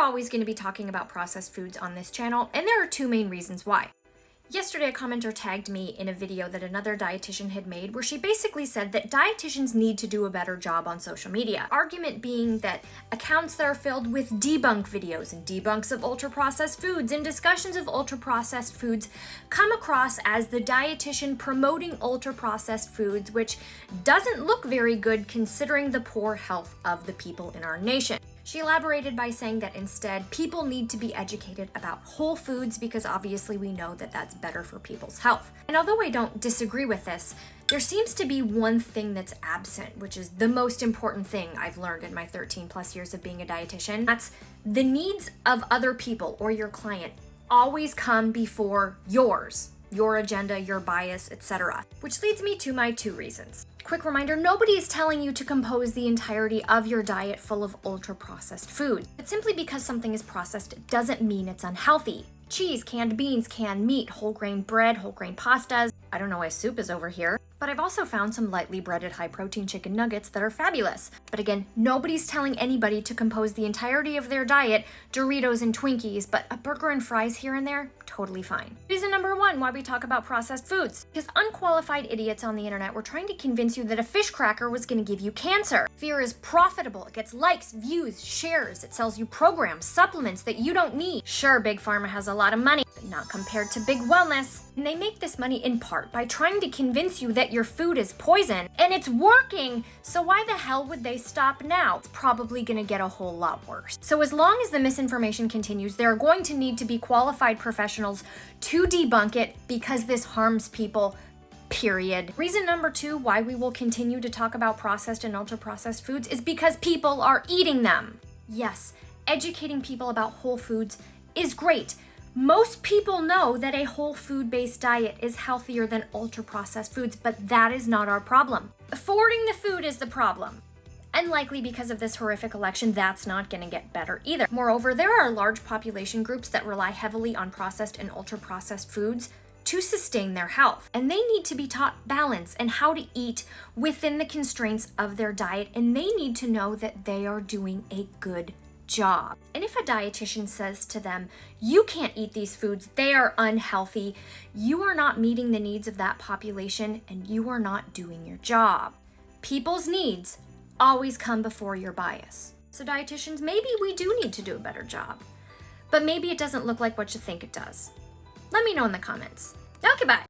always going to be talking about processed foods on this channel, and there are two main reasons why. Yesterday, a commenter tagged me in a video that another dietitian had made where she basically said that dietitians need to do a better job on social media. Argument being that accounts that are filled with debunk videos and debunks of ultra-processed foods and discussions of ultra-processed foods come across as the dietitian promoting ultra-processed foods, which doesn't look very good considering the poor health of the people in our nation. She elaborated by saying that instead, people need to be educated about whole foods because obviously we know that that's better for people's health. And although I don't disagree with this, there seems to be one thing that's absent, which is the most important thing I've learned in my 13 plus years of being a dietitian. That's the needs of other people or your client always come before yours, your agenda, your bias, etc. Which leads me to my two reasons. Quick reminder, nobody is telling you to compose the entirety of your diet full of ultra-processed food. But simply because something is processed doesn't mean it's unhealthy. Cheese, canned beans, canned meat, whole grain bread, whole grain pastas. I don't know why soup is over here. But I've also found some lightly breaded high-protein chicken nuggets that are fabulous. But again, nobody's telling anybody to compose the entirety of their diet Doritos and Twinkies, but a burger and fries here and there, totally fine. Reason number one why we talk about processed foods. Because unqualified idiots on the internet were trying to convince you that a fish cracker was going to give you cancer. Fear is profitable. It gets likes, views, shares. It sells you programs, supplements that you don't need. Sure, Big Pharma has a lot of money, but not compared to Big Wellness. And they make this money in part by trying to convince you that your food is poison, and it's working, so why the hell would they stop now? It's probably gonna get a whole lot worse. So as long as the misinformation continues, there are going to need to be qualified professionals to debunk it because this harms people, period. Reason number two why we will continue to talk about processed and ultra-processed foods is because people are eating them. Yes, educating people about whole foods is great. Most people know that a whole food-based diet is healthier than ultra-processed foods, but that is not our problem. Affording the food is the problem. And likely because of this horrific election, that's not going to get better either. Moreover, there are large population groups that rely heavily on processed and ultra-processed foods to sustain their health. And they need to be taught balance and how to eat within the constraints of their diet, and they need to know that they are doing a good job. And if a dietitian says to them, you can't eat these foods, they are unhealthy, you are not meeting the needs of that population and you are not doing your job. People's needs always come before your bias. So dietitians, maybe we do need to do a better job, but maybe it doesn't look like what you think it does. Let me know in the comments. Okay, bye.